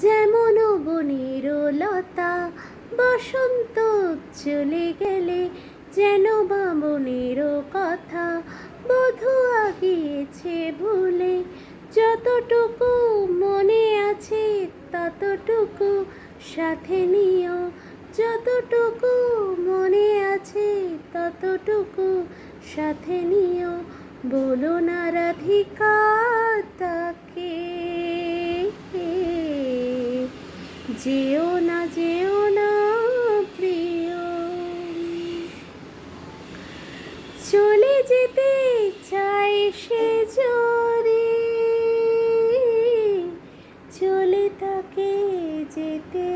যেমন বনের লতা বসন্ত চলে গেলে, যেন বামনের কথা বধূ আগিয়েছে ভুলে। যতটুকু মনে আছে ততটুকু সাথে নিও, যতটুকু মনে আছে ততটুকু সাথে নিও। বলো না রাধিকা তাকে, যেও না যেও না প্রিয়। চলে যেতে চাই সে জোরে, চলে তাকে যেতে